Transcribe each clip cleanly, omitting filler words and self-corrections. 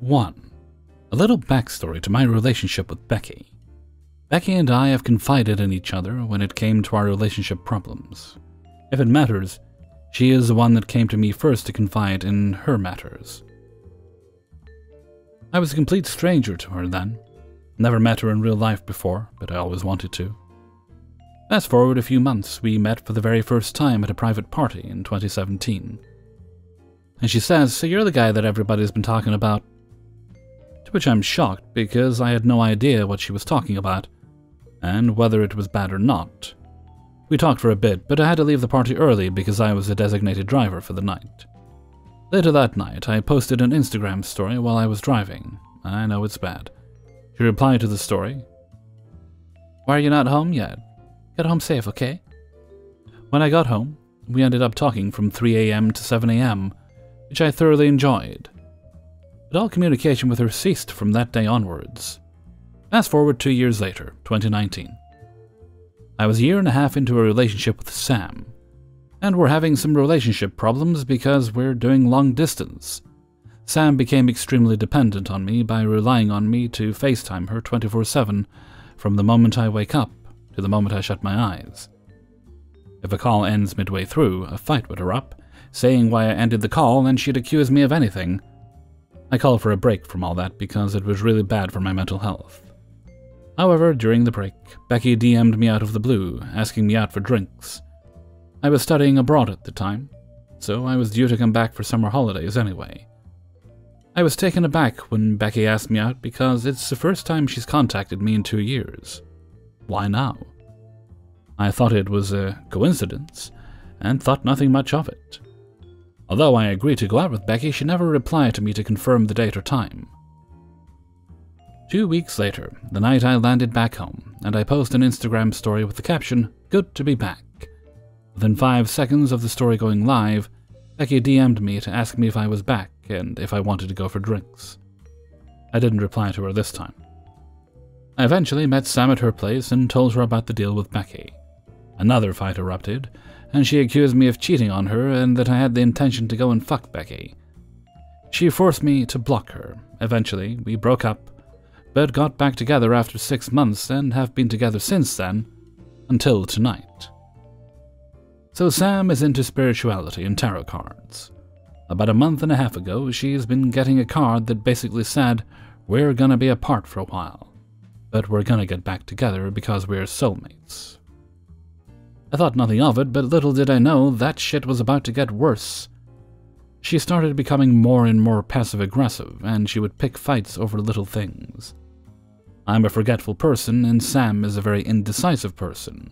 1. A little backstory to my relationship with Becky. Becky and I have confided in each other when it came to our relationship problems. If it matters, she is the one that came to me first to confide in her matters. I was a complete stranger to her then. Never met her in real life before, but I always wanted to. Fast forward a few months, we met for the very first time at a private party in 2017. And she says, "So you're the guy that everybody's been talking about?" To which I'm shocked because I had no idea what she was talking about, and whether it was bad or not. We talked for a bit, but I had to leave the party early because I was a designated driver for the night. Later that night, I posted an Instagram story while I was driving. I know it's bad. She replied to the story, "Why are you not home yet? Get home safe, okay?" When I got home, we ended up talking from 3 a.m. to 7 a.m., which I thoroughly enjoyed. But all communication with her ceased from that day onwards. Fast forward 2 years later, 2019. I was a year and a half into a relationship with Sam, and we're having some relationship problems because we're doing long distance. Sam became extremely dependent on me by relying on me to FaceTime her 24/7 from the moment I wake up to the moment I shut my eyes. If a call ends midway through, a fight would erupt, saying why I ended the call, and she'd accuse me of anything. I called for a break from all that because it was really bad for my mental health. However, during the break, Becky DM'd me out of the blue, asking me out for drinks. I was studying abroad at the time, so I was due to come back for summer holidays anyway. I was taken aback when Becky asked me out because it's the first time she's contacted me in 2 years. Why now? I thought it was a coincidence, and thought nothing much of it. Although I agreed to go out with Becky, she never replied to me to confirm the date or time. 2 weeks later, the night I landed back home, and I post an Instagram story with the caption, "Good to be back." Within 5 seconds of the story going live, Becky DM'd me to ask me if I was back and if I wanted to go for drinks. I didn't reply to her this time. I eventually met Sam at her place and told her about the deal with Becky. Another fight erupted, and she accused me of cheating on her and that I had the intention to go and fuck Becky. She forced me to block her. Eventually, we broke up, but got back together after 6 months and have been together since then, until tonight. So Sam is into spirituality and tarot cards. About a month and a half ago, she's been getting a card that basically said, "We're gonna be apart for a while, but we're gonna get back together because we're soulmates." I thought nothing of it, but little did I know that shit was about to get worse. She started becoming more and more passive-aggressive, and she would pick fights over little things. I'm a forgetful person, and Sam is a very indecisive person.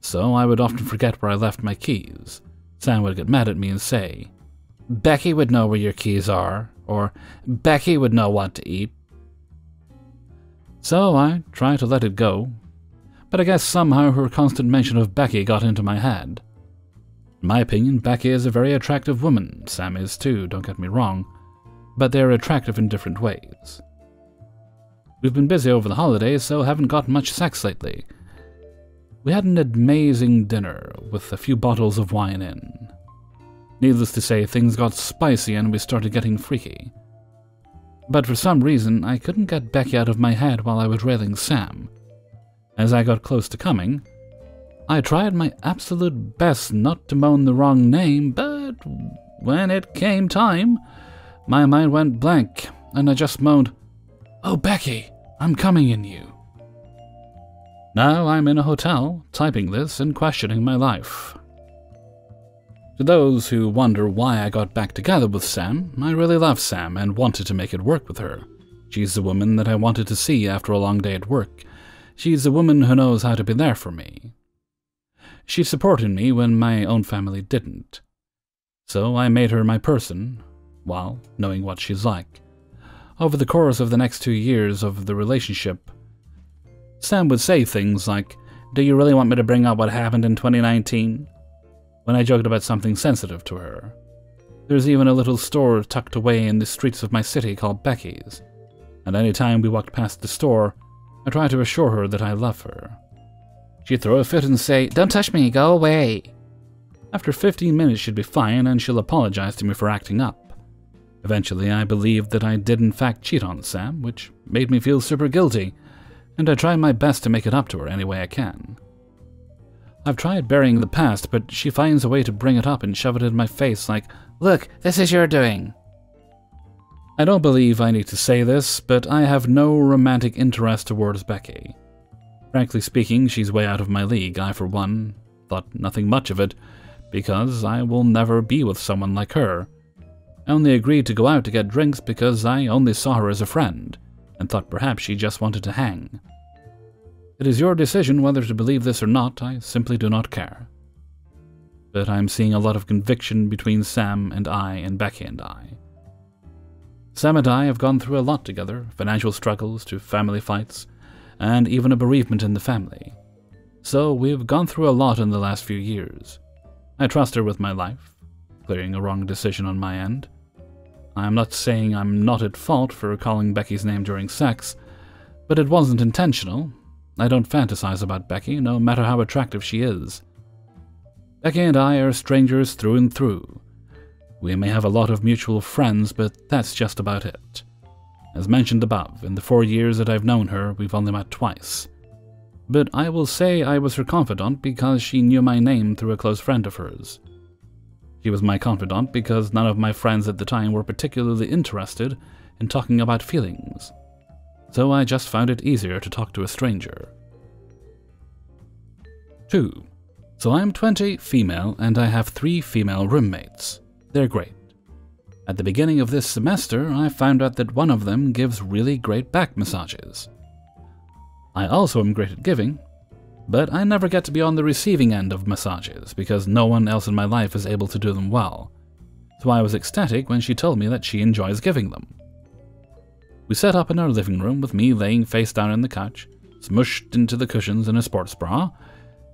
So I would often forget where I left my keys. Sam would get mad at me and say, "Becky would know where your keys are," or "Becky would know what to eat." So I tried to let it go, but I guess somehow her constant mention of Becky got into my head. In my opinion, Becky is a very attractive woman. Sam is too, don't get me wrong, but they're attractive in different ways. We've been busy over the holidays, so haven't got much sex lately. We had an amazing dinner with a few bottles of wine in. Needless to say, things got spicy and we started getting freaky. But for some reason, I couldn't get Becky out of my head while I was railing Sam. As I got close to coming, I tried my absolute best not to moan the wrong name, but when it came time, my mind went blank, and I just moaned, "Oh, Becky, I'm coming in you." Now I'm in a hotel, typing this and questioning my life. To those who wonder why I got back together with Sam, I really love Sam and wanted to make it work with her. She's the woman that I wanted to see after a long day at work. She's the woman who knows how to be there for me. She supported me when my own family didn't. So I made her my person, while knowing what she's like. Over the course of the next 2 years of the relationship, Sam would say things like, "Do you really want me to bring up what happened in 2019? When I joked about something sensitive to her. There's even a little store tucked away in the streets of my city called Becky's, and any time we walked past the store, I tried to assure her that I love her. She'd throw a fit and say, "Don't touch me, go away." After 15 minutes she'd be fine and she'll apologize to me for acting up. Eventually, I believed that I did in fact cheat on Sam, which made me feel super guilty, and I try my best to make it up to her any way I can. I've tried burying the past, but she finds a way to bring it up and shove it in my face like, "Look, this is your doing." I don't believe I need to say this, but I have no romantic interest towards Becky. Frankly speaking, she's way out of my league. I, for one, thought nothing much of it, because I will never be with someone like her. I only agreed to go out to get drinks because I only saw her as a friend, and thought perhaps she just wanted to hang. It is your decision whether to believe this or not. I simply do not care. But I'm seeing a lot of conviction between Sam and I and Becky and I. Sam and I have gone through a lot together, financial struggles to family fights, and even a bereavement in the family. So we've gone through a lot in the last few years. I trust her with my life, clearing a wrong decision on my end. I'm not saying I'm not at fault for calling Becky's name during sex, but it wasn't intentional. I don't fantasize about Becky, no matter how attractive she is. Becky and I are strangers through and through. We may have a lot of mutual friends, but that's just about it. As mentioned above, in the 4 years that I've known her, we've only met twice. But I will say I was her confidant because she knew my name through a close friend of hers. She was my confidant because none of my friends at the time were particularly interested in talking about feelings. So I just found it easier to talk to a stranger. 2. So I'm 20, female, and I have 3 female roommates. They're great. At the beginning of this semester, I found out that one of them gives really great back massages. I also am great at giving, but I never get to be on the receiving end of massages because no one else in my life is able to do them well. So I was ecstatic when she told me that she enjoys giving them. We set up in our living room with me laying face down on the couch, smushed into the cushions in a sports bra.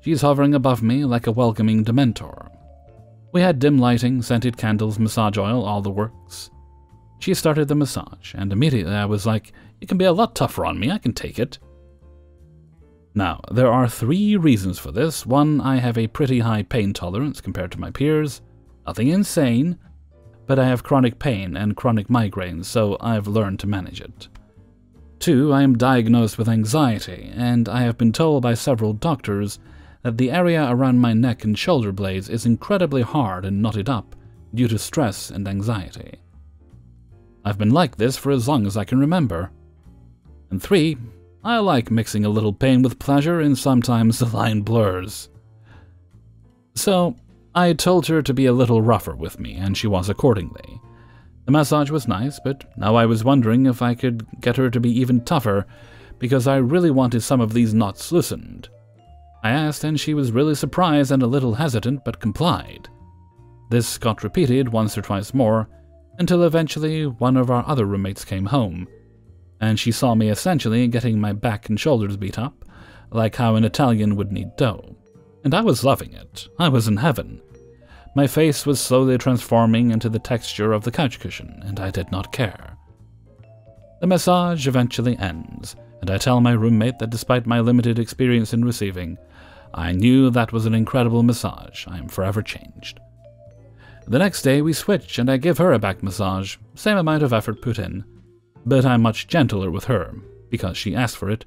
She's hovering above me like a welcoming Dementor. We had dim lighting, scented candles, massage oil, all the works. She started the massage, and immediately I was like, "You can be a lot tougher on me, I can take it." Now, there are 3 reasons for this. 1, I have a pretty high pain tolerance compared to my peers. Nothing insane, but I have chronic pain and chronic migraines, so I've learned to manage it. 2, I am diagnosed with anxiety, and I have been told by several doctors that the area around my neck and shoulder blades is incredibly hard and knotted up due to stress and anxiety. I've been like this for as long as I can remember. And 3, I like mixing a little pain with pleasure, and sometimes the line blurs. So, I told her to be a little rougher with me, and she was accordingly. The massage was nice, but now I was wondering if I could get her to be even tougher, because I really wanted some of these knots loosened. I asked, and she was really surprised and a little hesitant, but complied. This got repeated once or twice more, until eventually one of our other roommates came home, and she saw me essentially getting my back and shoulders beat up, like how an Italian would knead dough. And I was loving it. I was in heaven. My face was slowly transforming into the texture of the couch cushion, and I did not care. The massage eventually ends, and I tell my roommate that despite my limited experience in receiving, I knew that was an incredible massage. I am forever changed. The next day we switch, and I give her a back massage, same amount of effort put in, but I'm much gentler with her, because she asked for it,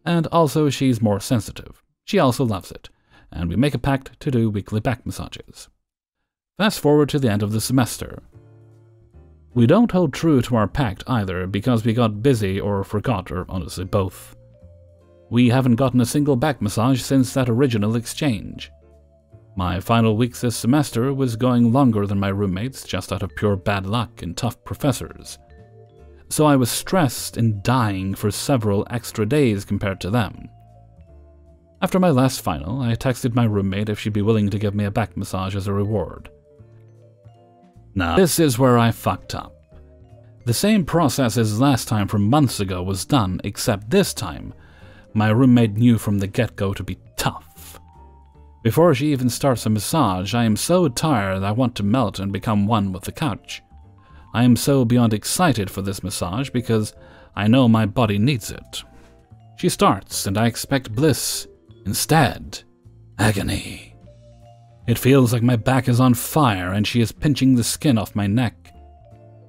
and also she's more sensitive. She also loves it, and we make a pact to do weekly back massages. Fast forward to the end of the semester. We don't hold true to our pact either, because we got busy or forgot, or honestly both. We haven't gotten a single back massage since that original exchange. My final weeks this semester was going longer than my roommates, just out of pure bad luck and tough professors. So I was stressed and dying for several extra days compared to them. After my last final, I texted my roommate if she'd be willing to give me a back massage as a reward. Now, this is where I fucked up. The same process as last time from months ago was done, except this time, my roommate knew from the get-go to be tough. Before she even starts a massage, I am so tired I want to melt and become one with the couch. I am so beyond excited for this massage because I know my body needs it. She starts, and I expect bliss. Instead, agony. It feels like my back is on fire and she is pinching the skin off my neck.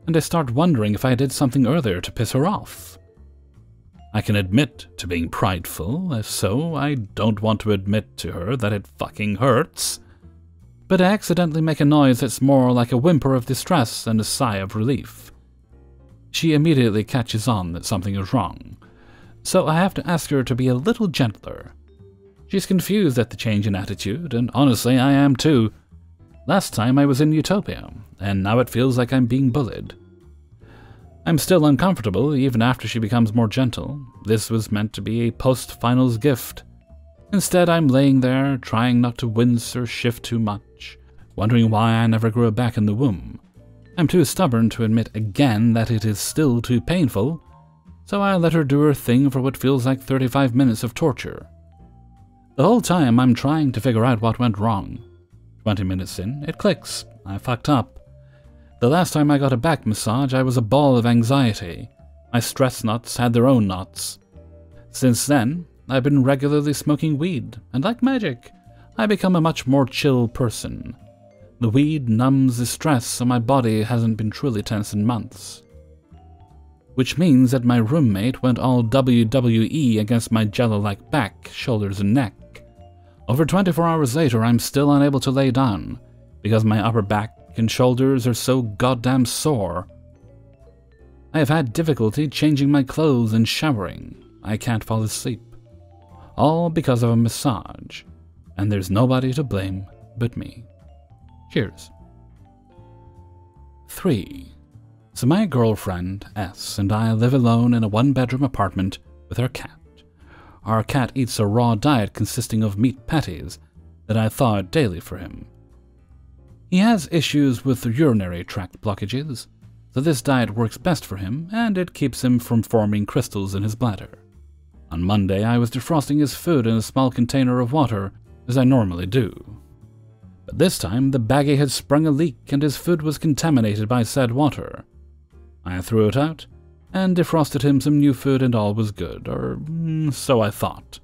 and I start wondering if I did something earlier to piss her off. I can admit to being prideful, so I don't want to admit to her that it fucking hurts, but I accidentally make a noise that's more like a whimper of distress and a sigh of relief. She immediately catches on that something is wrong, so I have to ask her to be a little gentler. She's confused at the change in attitude, and honestly I am too. Last time I was in Utopia, and now it feels like I'm being bullied. I'm still uncomfortable even after she becomes more gentle. This was meant to be a post-finals gift. Instead, I'm laying there, trying not to wince or shift too much, wondering why I never grew back in the womb. I'm too stubborn to admit again that it is still too painful, so I let her do her thing for what feels like 35 minutes of torture. The whole time, I'm trying to figure out what went wrong. 20 minutes in, it clicks. I fucked up. The last time I got a back massage, I was a ball of anxiety. My stress knots had their own knots. Since then, I've been regularly smoking weed, and like magic, I become a much more chill person. The weed numbs the stress, so my body hasn't been truly tense in months. Which means that my roommate went all WWE against my jello-like back, shoulders, and neck. Over 24 hours later, I'm still unable to lay down, because my upper back and shoulders are so goddamn sore. I have had difficulty changing my clothes and showering. I can't fall asleep. All because of a massage. And there's nobody to blame but me. Cheers. 3. So my girlfriend, S, and I live alone in a one-bedroom apartment with our cat. Our cat eats a raw diet consisting of meat patties that I thaw out daily for him. He has issues with urinary tract blockages, so this diet works best for him, and it keeps him from forming crystals in his bladder. On Monday, I was defrosting his food in a small container of water, as I normally do. But this time, the baggie had sprung a leak and his food was contaminated by said water. I threw it out, and defrosted him some new food and all was good, or so I thought.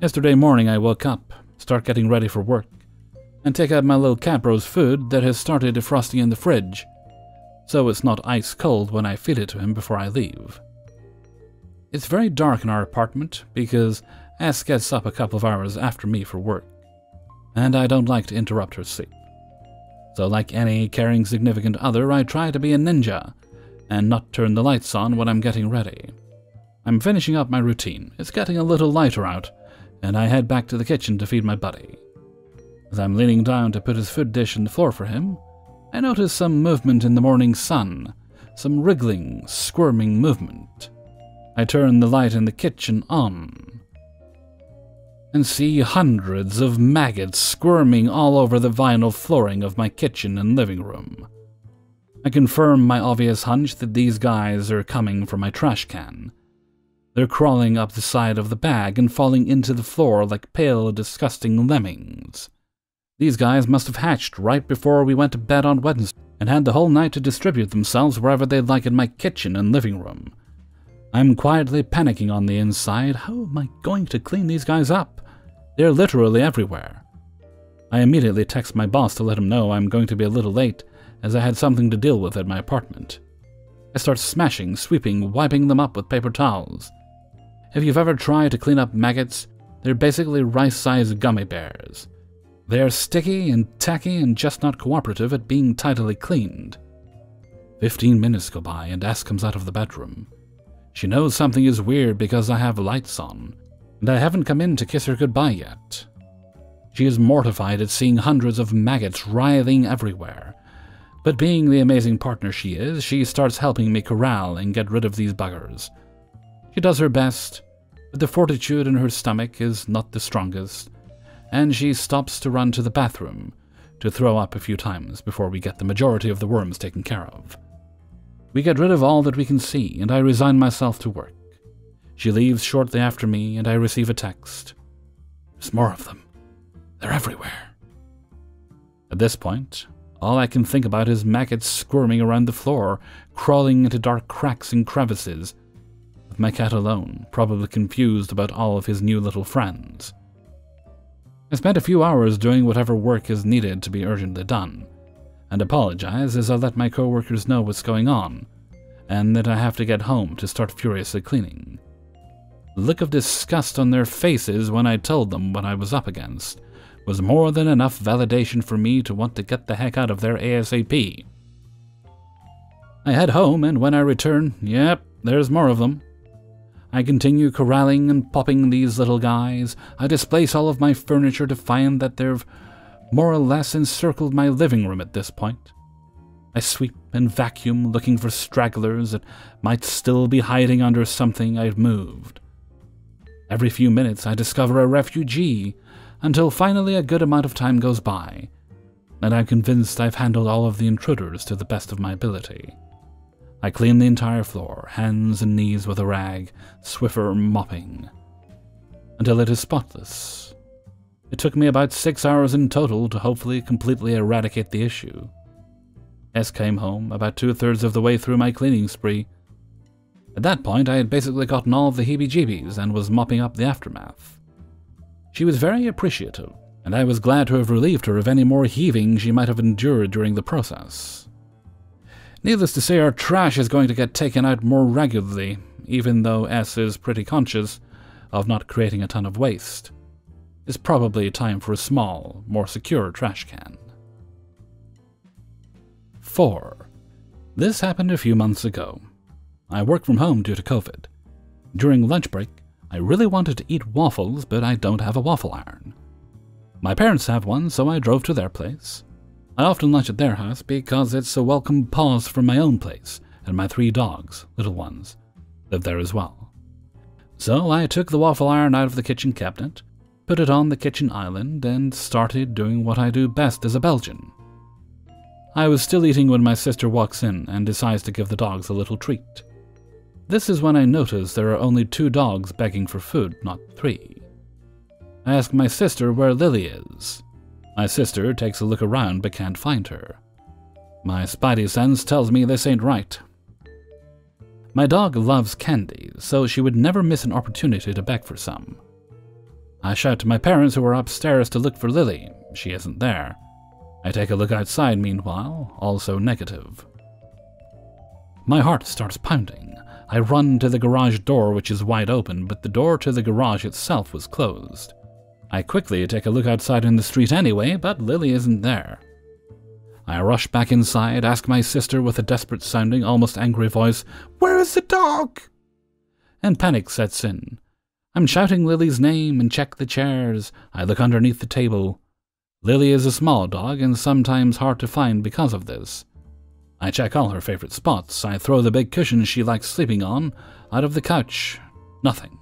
Yesterday morning I woke up, start getting ready for work, and take out my little cat bro's food that has started defrosting in the fridge, so it's not ice cold when I feed it to him before I leave. It's very dark in our apartment because S gets up a couple of hours after me for work, and I don't like to interrupt her sleep. So like any caring significant other, I try to be a ninja and not turn the lights on when I'm getting ready. I'm finishing up my routine. It's getting a little lighter out, and I head back to the kitchen to feed my buddy. As I'm leaning down to put his food dish on the floor for him, I notice some movement in the morning sun, some wriggling, squirming movement. I turn the light in the kitchen on, and see hundreds of maggots squirming all over the vinyl flooring of my kitchen and living room. I confirm my obvious hunch that these guys are coming from my trash can. They're crawling up the side of the bag and falling into the floor like pale, disgusting lemmings. These guys must have hatched right before we went to bed on Wednesday and had the whole night to distribute themselves wherever they'd like in my kitchen and living room. I'm quietly panicking on the inside. How am I going to clean these guys up? They're literally everywhere. I immediately text my boss to let him know I'm going to be a little late, as I had something to deal with at my apartment. I start smashing, sweeping, wiping them up with paper towels. If you've ever tried to clean up maggots, they're basically rice-sized gummy bears. They are sticky and tacky and just not cooperative at being tidily cleaned. 15 minutes go by and S comes out of the bedroom. She knows something is weird because I have lights on, and I haven't come in to kiss her goodbye yet. She is mortified at seeing hundreds of maggots writhing everywhere, but being the amazing partner she is, she starts helping me corral and get rid of these buggers. She does her best, but the fortitude in her stomach is not the strongest, and she stops to run to the bathroom to throw up a few times before we get the majority of the worms taken care of. We get rid of all that we can see, and I resign myself to work. She leaves shortly after me, and I receive a text. There's more of them. They're everywhere. At this point, all I can think about is maggots squirming around the floor, crawling into dark cracks and crevices, with my cat alone, probably confused about all of his new little friends. I spent a few hours doing whatever work is needed to be urgently done, and apologize as I let my co-workers know what's going on, and that I have to get home to start furiously cleaning. The look of disgust on their faces when I told them what I was up against was more than enough validation for me to want to get the heck out of there ASAP. I head home, and when I return, yep, there's more of them. I continue corralling and popping these little guys. I displace all of my furniture to find that they've more or less encircled my living room at this point. I sweep and vacuum, looking for stragglers that might still be hiding under something I've moved. Every few minutes I discover a refugee, until finally a good amount of time goes by, and I'm convinced I've handled all of the intruders to the best of my ability. I clean the entire floor, hands and knees with a rag, Swiffer mopping, until it is spotless. It took me about 6 hours in total to hopefully completely eradicate the issue. S came home about 2/3 of the way through my cleaning spree. At that point, I had basically gotten all of the heebie-jeebies and was mopping up the aftermath. She was very appreciative, and I was glad to have relieved her of any more heaving she might have endured during the process. Needless to say, our trash is going to get taken out more regularly, even though S is pretty conscious of not creating a ton of waste. It's probably time for a small, more secure trash can. 4. This happened a few months ago. I work from home due to COVID. During lunch break, I really wanted to eat waffles, but I don't have a waffle iron. My parents have one, so I drove to their place. I often lunch at their house because it's a welcome pause from my own place, and my 3 dogs, little ones, live there as well. So I took the waffle iron out of the kitchen cabinet, put it on the kitchen island, and started doing what I do best as a Belgian. I was still eating when my sister walks in and decides to give the dogs a little treat. This is when I notice there are only 2 dogs begging for food, not 3. I ask my sister where Lily is. My sister takes a look around but can't find her. My spidey sense tells me this ain't right. My dog loves candy, so she would never miss an opportunity to beg for some. I shout to my parents who are upstairs to look for Lily. She isn't there. I take a look outside meanwhile, also negative. My heart starts pounding. I run to the garage door, which is wide open, but the door to the garage itself was closed. I quickly take a look outside in the street anyway, but Lily isn't there. I rush back inside, ask my sister with a desperate-sounding, almost angry voice, "Where is the dog?" And panic sets in. I'm shouting Lily's name and check the chairs. I look underneath the table. Lily is a small dog and sometimes hard to find because of this. I check all her favorite spots. I throw the big cushion she likes sleeping on out of the couch. Nothing.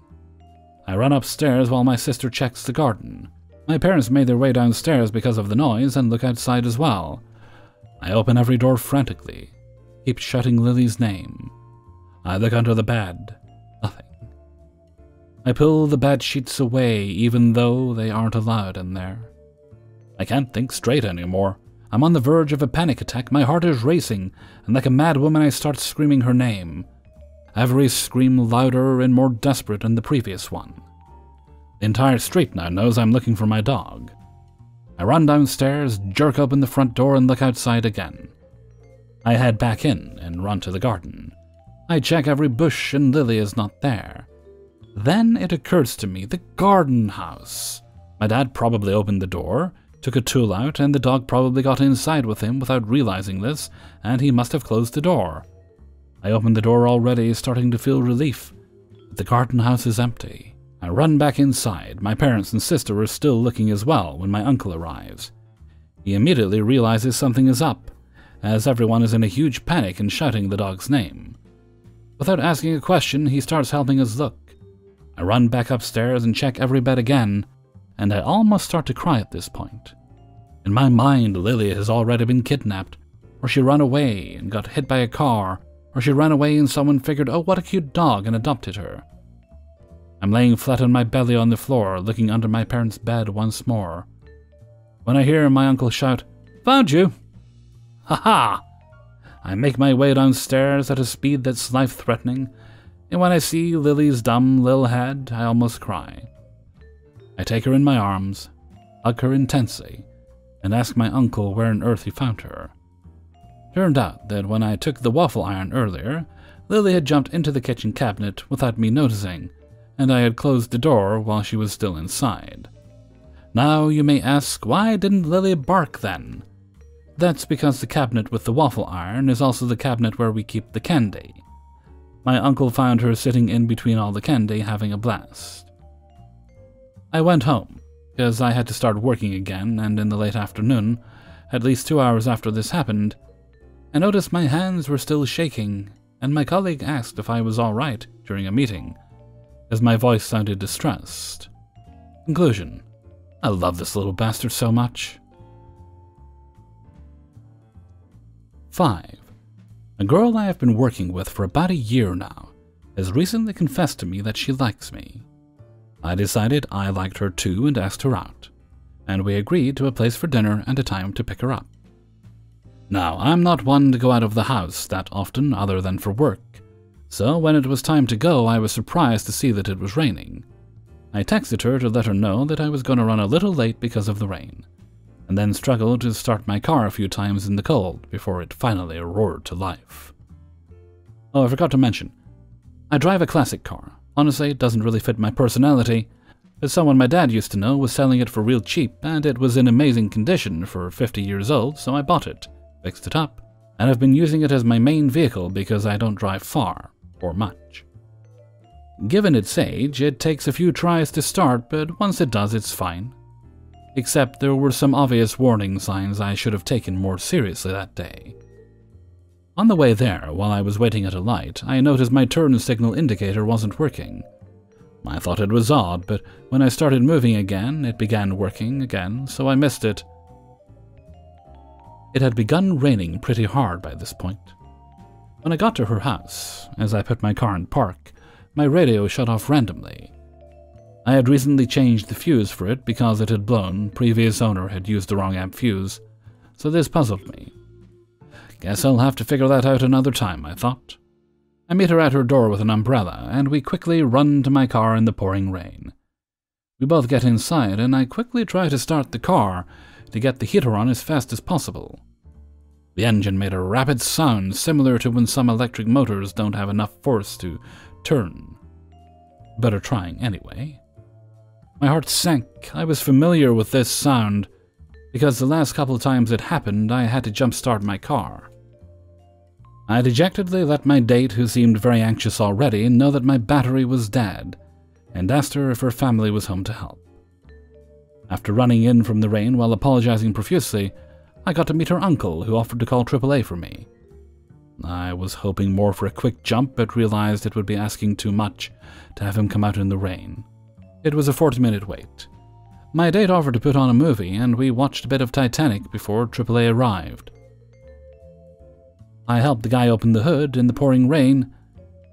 I run upstairs while my sister checks the garden. My parents made their way downstairs because of the noise and look outside as well. I open every door frantically, keep shouting Lily's name. I look under the bed. Nothing. I pull the bed sheets away even though they aren't allowed in there. I can't think straight anymore. I'm on the verge of a panic attack, my heart is racing, and like a mad woman I start screaming her name. Every scream louder and more desperate than the previous one. The entire street now knows I'm looking for my dog. I run downstairs, jerk open the front door, and look outside again. I head back in and run to the garden. I check every bush and Lily is not there. Then it occurs to me, the garden house. My dad probably opened the door, took a tool out, and the dog probably got inside with him without realizing this, and he must have closed the door. I open the door already, starting to feel relief. But the garden house is empty. I run back inside. My parents and sister are still looking as well when my uncle arrives. He immediately realizes something is up, as everyone is in a huge panic and shouting the dog's name. Without asking a question, he starts helping us look. I run back upstairs and check every bed again, and I almost start to cry at this point. In my mind, Lily has already been kidnapped, or she ran away and got hit by a car, or she ran away and someone figured, oh, what a cute dog, and adopted her. I'm laying flat on my belly on the floor, looking under my parents' bed once more, when I hear my uncle shout, "Found you!" Ha ha! I make my way downstairs at a speed that's life-threatening, and when I see Lily's dumb little head, I almost cry. I take her in my arms, hug her intensely, and ask my uncle where on earth he found her. Turned out that when I took the waffle iron earlier, Lily had jumped into the kitchen cabinet without me noticing, and I had closed the door while she was still inside. Now you may ask, why didn't Lily bark then? That's because the cabinet with the waffle iron is also the cabinet where we keep the candy. My uncle found her sitting in between all the candy, having a blast. I went home, because I had to start working again, and in the late afternoon, at least 2 hours after this happened, I noticed my hands were still shaking, and my colleague asked if I was all right during a meeting, as my voice sounded distressed. Conclusion: I love this little bastard so much. 5. A girl I have been working with for about a year now has recently confessed to me that she likes me. I decided I liked her too and asked her out, and we agreed to a place for dinner and a time to pick her up. Now, I'm not one to go out of the house that often other than for work, so when it was time to go, I was surprised to see that it was raining. I texted her to let her know that I was going to run a little late because of the rain, and then struggled to start my car a few times in the cold before it finally roared to life. Oh, I forgot to mention, I drive a classic car. Honestly, it doesn't really fit my personality, but someone my dad used to know was selling it for real cheap, and it was in amazing condition for 50 years old, so I bought it, fixed it up, and I've been using it as my main vehicle because I don't drive far, or much. Given its age, it takes a few tries to start, but once it does, it's fine. Except there were some obvious warning signs I should have taken more seriously that day. On the way there, while I was waiting at a light, I noticed my turn signal indicator wasn't working. I thought it was odd, but when I started moving again, it began working again, so I missed it. It had begun raining pretty hard by this point. When I got to her house, as I put my car in park, my radio shut off randomly. I had recently changed the fuse for it because it had blown, previous owner had used the wrong amp fuse, so this puzzled me. Guess I'll have to figure that out another time, I thought. I meet her at her door with an umbrella, and we quickly run to my car in the pouring rain. We both get inside, and I quickly try to start the car to get the heater on as fast as possible. The engine made a rapid sound similar to when some electric motors don't have enough force to turn. Better trying anyway. My heart sank. I was familiar with this sound, because the last couple of times it happened, I had to jump-start my car. I dejectedly let my date, who seemed very anxious already, know that my battery was dead, and asked her if her family was home to help. After running in from the rain while apologizing profusely, I got to meet her uncle, who offered to call AAA for me. I was hoping more for a quick jump, but realized it would be asking too much to have him come out in the rain. It was a 40-minute wait. My date offered to put on a movie, and we watched a bit of Titanic before AAA arrived. I helped the guy open the hood in the pouring rain,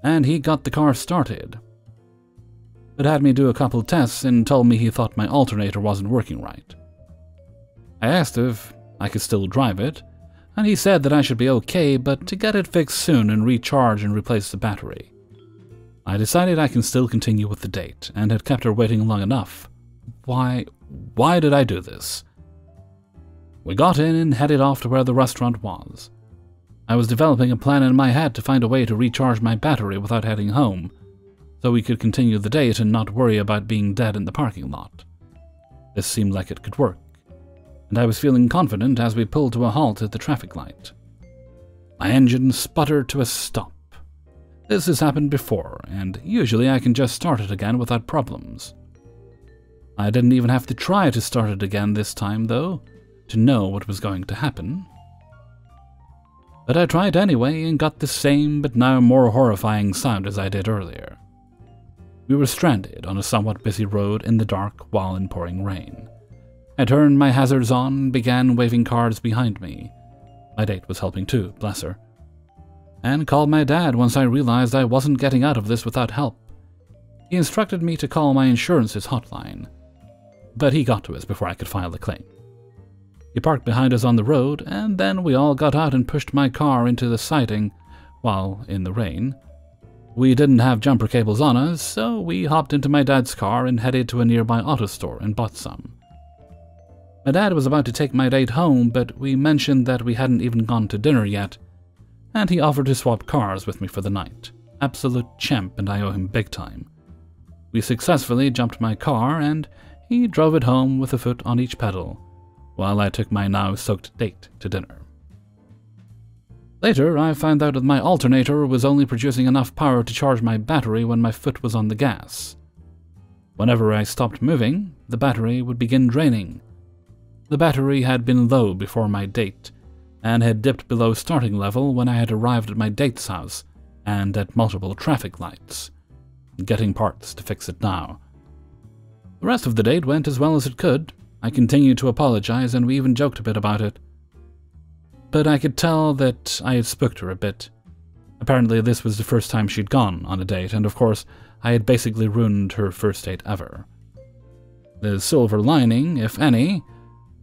and he got the car started. But had me do a couple tests and told me he thought my alternator wasn't working right. I asked if I could still drive it, and he said that I should be okay, but to get it fixed soon and recharge and replace the battery. I decided I can still continue with the date, and had kept her waiting long enough. Why did I do this? We got in and headed off to where the restaurant was. I was developing a plan in my head to find a way to recharge my battery without heading home, so we could continue the date and not worry about being dead in the parking lot. This seemed like it could work, and I was feeling confident as we pulled to a halt at the traffic light. My engine sputtered to a stop. This has happened before, and usually I can just start it again without problems. I didn't even have to try to start it again this time, though, to know what was going to happen. But I tried anyway and got the same but now more horrifying sound as I did earlier. We were stranded on a somewhat busy road in the dark while in pouring rain. I turned my hazards on and began waving cars behind me. My date was helping too, bless her. And called my dad once I realized I wasn't getting out of this without help. He instructed me to call my insurance's hotline, but he got to us before I could file the claim. He parked behind us on the road, and then we all got out and pushed my car into the siding while in the rain. We didn't have jumper cables on us, so we hopped into my dad's car and headed to a nearby auto store and bought some. My dad was about to take my date home, but we mentioned that we hadn't even gone to dinner yet, and he offered to swap cars with me for the night. Absolute champ, and I owe him big time. We successfully jumped my car, and he drove it home with a foot on each pedal, while I took my now soaked date to dinner. Later, I found out that my alternator was only producing enough power to charge my battery when my foot was on the gas. Whenever I stopped moving, the battery would begin draining. The battery had been low before my date, and had dipped below starting level when I had arrived at my date's house, and at multiple traffic lights, getting parts to fix it now. The rest of the date went as well as it could. I continued to apologize, and we even joked a bit about it. But I could tell that I had spooked her a bit. Apparently this was the first time she'd gone on a date, and of course I had basically ruined her first date ever. The silver lining, if any,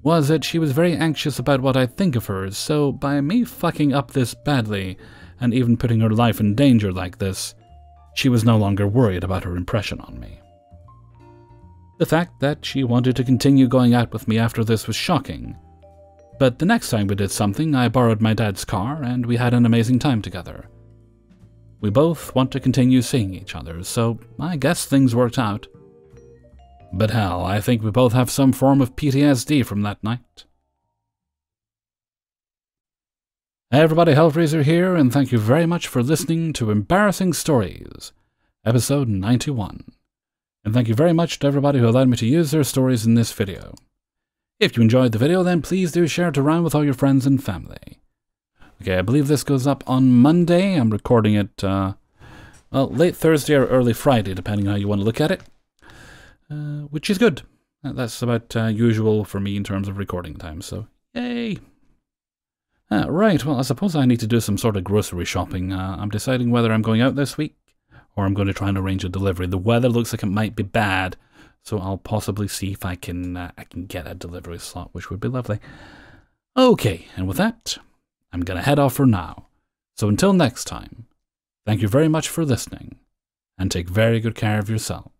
was that she was very anxious about what I'd think of her, so by me fucking up this badly, and even putting her life in danger like this, she was no longer worried about her impression on me. The fact that she wanted to continue going out with me after this was shocking, but the next time we did something, I borrowed my dad's car, and we had an amazing time together. We both want to continue seeing each other, so I guess things worked out. But hell, I think we both have some form of PTSD from that night. Hey everybody, Hellfreezer here, and thank you very much for listening to Embarrassing Stories, episode 91. And thank you very much to everybody who allowed me to use their stories in this video. If you enjoyed the video, then please do share it around with all your friends and family. Okay, I believe this goes up on Monday. I'm recording it, late Thursday or early Friday, depending on how you want to look at it. Which is good. That's about usual for me in terms of recording time, so yay! Right, well, I suppose I need to do some sort of grocery shopping. I'm deciding whether I'm going out this week, or I'm going to try and arrange a delivery. The weather looks like it might be bad, so I'll possibly see if I can get a delivery slot, which would be lovely. Okay, and with that, I'm going to head off for now. So until next time, thank you very much for listening, and take very good care of yourself.